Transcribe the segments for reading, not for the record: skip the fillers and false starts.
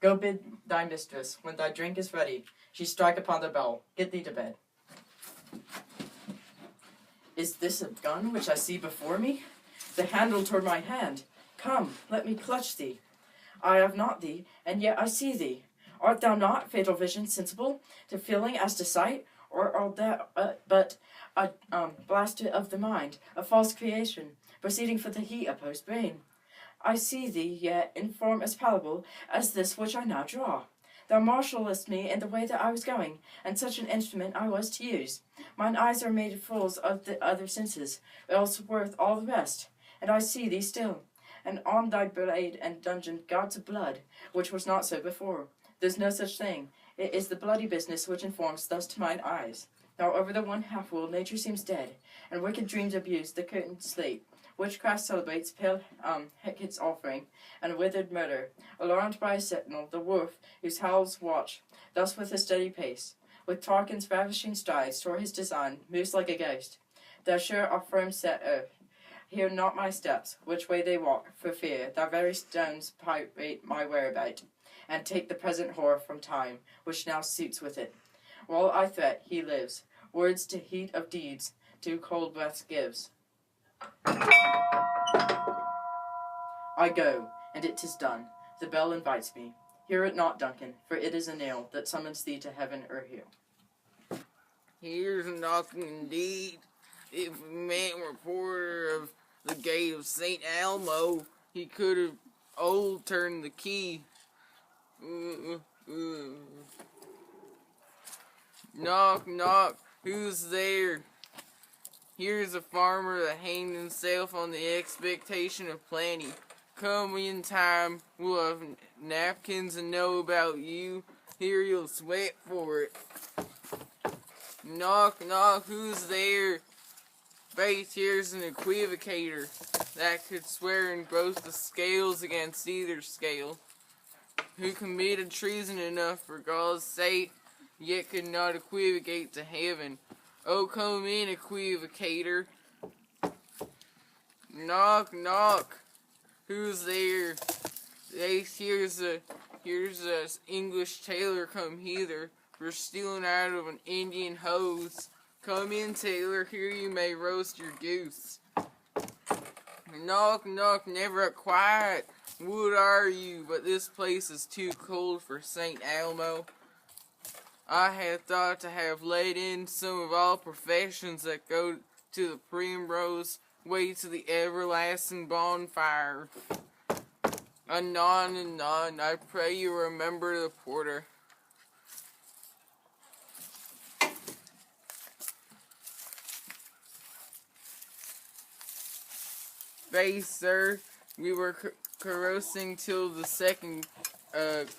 Go bid thy mistress, when thy drink is ready, she strike upon the bell. Get thee to bed. Is this a gun which I see before me? The handle toward my hand. Come, let me clutch thee. I have not thee, and yet I see thee. Art thou not, fatal vision, sensible to feeling as to sight, or art thou but a blast of the mind, a false creation, proceeding from the heat opposed brain? I see thee yet in form as palpable as this which I now draw. Thou marshallest me in the way that I was going, and such an instrument I was to use. Mine eyes are made fools of the other senses, else worth all the rest, and I see thee still. And on thy blade and dungeon gods of blood, which was not so before. There's no such thing. It is the bloody business which informs thus to mine eyes. Now over the one half-world nature seems dead, and wicked dreams abuse the curtained sleep. Witchcraft celebrates pale Hecate's offering, and withered murder. Alarmed by a sentinel, the wolf, whose howls watch, thus with a steady pace, with Tarquin's ravishing strides toward his design, moves like a ghost. Thou sure art firm set earth. Hear not my steps, which way they walk, for fear thy very stones pirate my whereabout, and take the present horror from time, which now suits with it. While I threat, he lives, words to heat of deeds, to cold breaths gives. I go, and it is done. The bell invites me. Hear it not, Duncan, for it is a nail that summons thee to heaven or hell. Here's knocking indeed. If a man were porter of the gate of St. Elmo, he could have turned the key. Knock, knock, who's there? Here's a farmer that hanged himself on the expectation of plenty. Come in time, we'll have napkins and know about you. Here you'll sweat for it. Knock, knock, who's there? Faith, here's an equivocator that could swear and boast the scales against either scale, who committed treason enough for God's sake, yet could not equivocate to heaven. Oh, come in, equivocator. Knock, knock. Who's there? Here's a English tailor come hither for stealing out of an Indian hose. Come in, tailor, here you may roast your goose. Knock, knock, never a quiet. What are you? But this place is too cold for St. Elmo. I had thought to have let in some of all professions that go to the primrose way to the everlasting bonfire. Anon, anon, I pray you remember the porter. Faith, sir, we were carousing till the second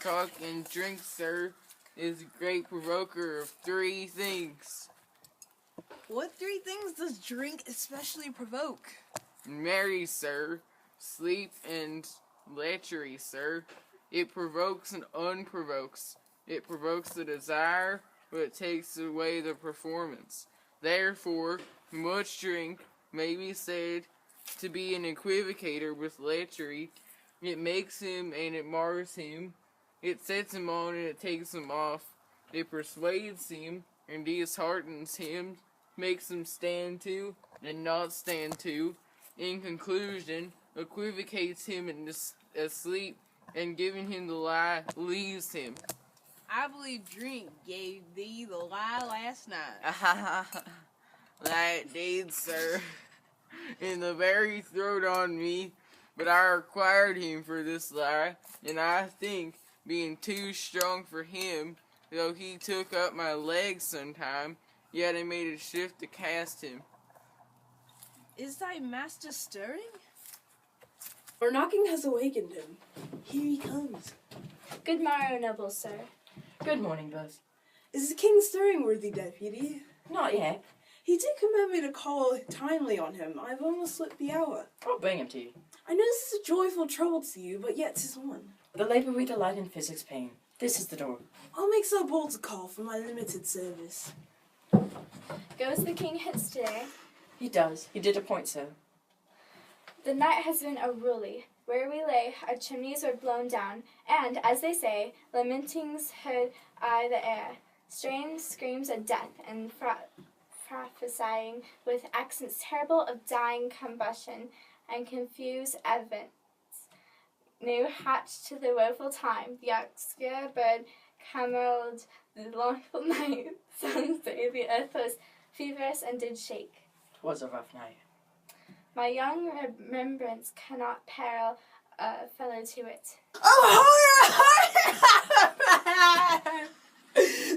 cock, and drink, sir, is a great provoker of three things. What three things does drink especially provoke? Marry, sir, sleep, and lechery, sir. It provokes and unprovokes. It provokes the desire, but it takes away the performance. Therefore, much drink may be said to be an equivocator with lechery. It makes him and it mars him. It sets him on and it takes him off. It persuades him and disheartens him, makes him stand to and not stand to. In conclusion, equivocates him in asleep, and giving him the lie leaves him. I believe drink gave thee the lie last night. That did, sir. In the very throat on me, but I required him for this lie, and I think, being too strong for him, though he took up my legs sometime, yet I made a shift to cast him. Is thy master stirring? Our knocking has awakened him. Here he comes. Good morrow, noble sir. Good morning, Buzz. Is the king stirring, worthy deputy? Not yet. He did command me to call timely on him. I've almost slipped the hour. I'll bring him to you. I know this is a joyful trouble to you, but yet 'tis one. The labor we delight in physics pain. This is the door. I'll make so bold to call for my limited service. Goes the king hence today? He does. He did appoint so. The night has been unruly. Where we lay, our chimneys were blown down, and, as they say, lamentings heard I the air, strange screams of death, and prophesying with accents terrible of dying combustion, and confused advents. New hatched to the woeful time, the obscure bird carolled the longful night. Some say the earth was feverish and did shake. 'Twas a rough night. My young remembrance cannot peril a fellow to it.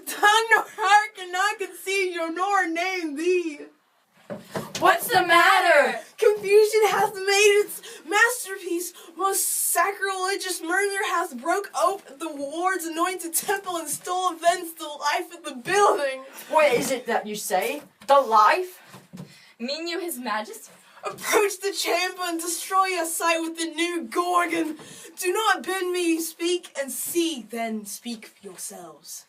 Thunder hearken, I can see you nor name thee. What's the matter? Confusion hath made its masterpiece. Most sacrilegious murder hath broke open the Lord's anointed temple and stole thence the life of the building. What is it that you say? The life? Mean you his majesty? Approach the chamber and destroy a sight with the new Gorgon. Do not bid me speak and see, then speak for yourselves.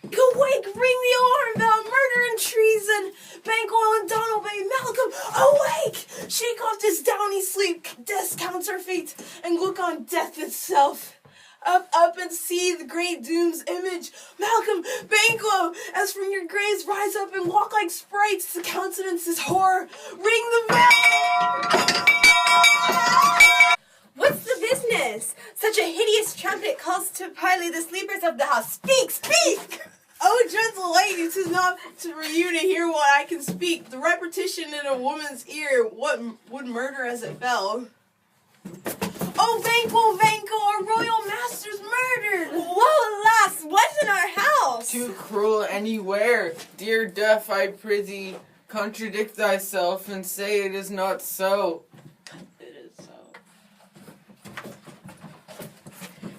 Awake, ring the alarm bell, murder and treason, Banquo and Donald Bay, Malcolm, awake! Shake off this downy sleep, death's counterfeit, and look on death itself. Up and see the great doom's image. Malcolm, Banquo, as from your graves rise up and walk like sprites to countenance this horror. Ring the bell! What's the business? Such a hideous trumpet calls to parley the sleepers of the house. Speak, speak! Oh, gentle lady, 'tis not for you to hear what I can speak. The repetition in a woman's ear, what would murder as it fell. Oh, Banquo, our royal master's murdered! Woe, alas, what's in our house? Too cruel anywhere. Dear Duff, I prithee, contradict thyself and say it is not so. It is so.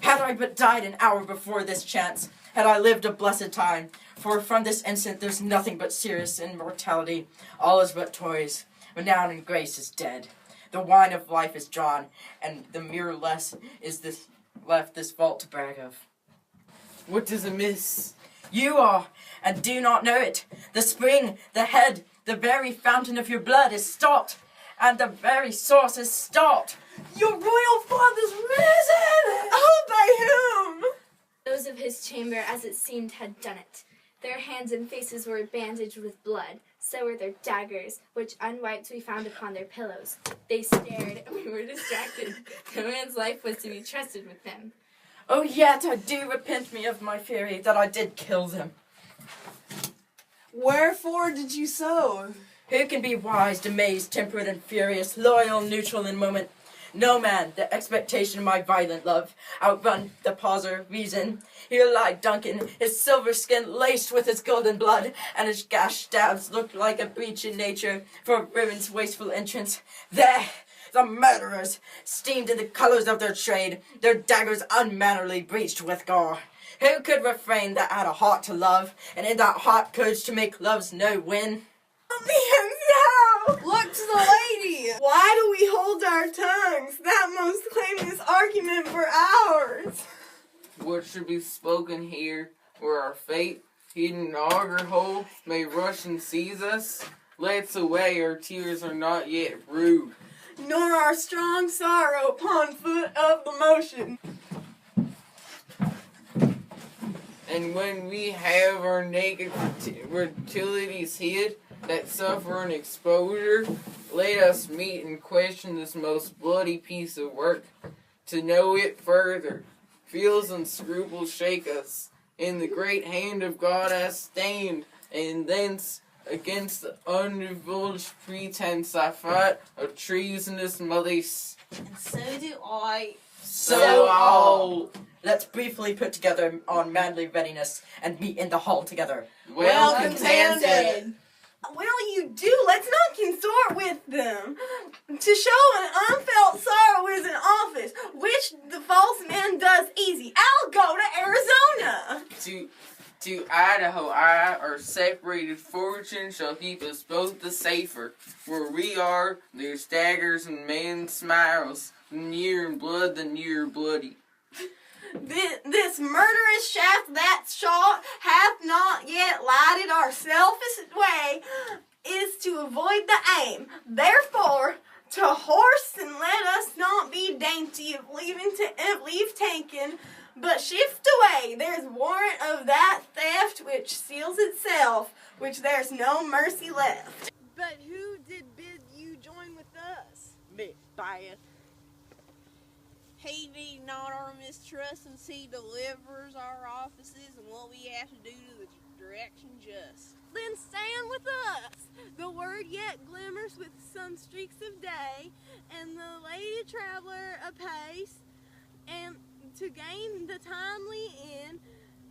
Had I but died an hour before this chance, had I lived a blessed time, for from this instant there's nothing but serious immortality, all is but toys, renown and grace is dead. The wine of life is drawn, and the mere less is this left this vault to brag of. What is amiss? You are, and do not know it. The spring, the head, the very fountain of your blood is stopped, and the very source is stopped. Your royal father's risen! Oh, by whom? Those of his chamber, as it seemed, had done it. Their hands and faces were bandaged with blood. So were their daggers, which unwiped we found upon their pillows. They stared, and we were distracted. No man's life was to be trusted with them. Oh, yet I do repent me of my fury, that I did kill them. Wherefore did you so? Who can be wise, amazed, temperate, and furious, loyal, neutral in moment? No man, the expectation of my violent love, outrun the pauser, reason. Here lied Duncan, his silver skin laced with his golden blood, and his gash stabs looked like a breach in nature for ruin's wasteful entrance. There, the murderers, steamed in the colours of their trade, their daggers unmannerly breached with gore. Who could refrain that had a heart to love, and in that heart courage to make love's no win? No! Look to the lady! Why do we hold our tongues? That most claim this argument for ours. What should be spoken here, where our fate, hidden in auger hole, may rush and seize us? Let's away, our tears are not yet brewed. Nor our strong sorrow upon foot of the motion. And when we have our naked fertilities hid, that suffer an exposure, let us meet and question this most bloody piece of work. To know it further, feels and scruples shake us. In the great hand of God I stand, and thence against the undivulged pretense I fight a treasonous malice. And so do I. So all. Let's briefly put together our manly readiness and meet in the hall together. Well contended. Well, you do. Let's not consort with them. To show an unfelt sorrow is an office, which the false man does easy. I'll go to Arizona. To Idaho, our separated fortune shall keep us both the safer. Where we are, there's daggers and men's smiles. The near in blood, the near bloody. This murderous shaft that shot hath not yet lighted our selfish way is to avoid the aim. Therefore, To horse, and let us not be dainty of leave taken, but shift away. There's warrant of that theft which seals itself, which there's no mercy left. But who did bid you join with us? Macbeth. He need not our mistrust, since he delivers our offices and what we have to do to the direction just. Then stand with us. The word yet glimmers with some streaks of day, and the lady traveler apace, and to gain the timely end,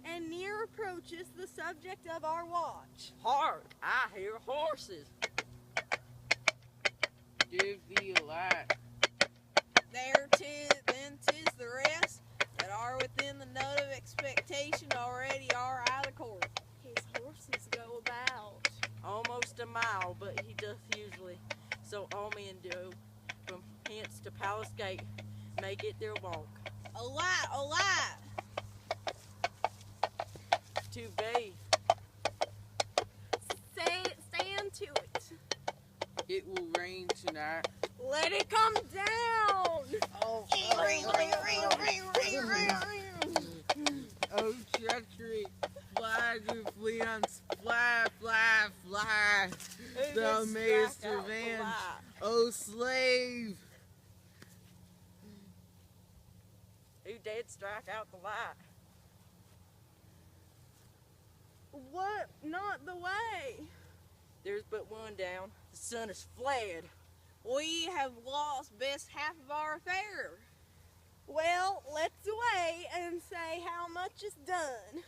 and near approaches the subject of our watch. Hark, I hear horses. Give thee a light. Then 'tis the rest that are within the note of expectation already are out of court. His horses go about. Almost a mile, but he doth usually. So all men do. From hence to Palace Gate, make it their walk. A light, a light! To be. Stand to it. It will rain tonight. Let it come down. Oh, Oh, treachery! Fly to fleance, fly, fly, fly! Thou mayest revenge, O slave! Who did strike out the light? What? Not the way. There's but one down. The sun has fled. We have lost best half of our affair. Well, let's away and say how much is done.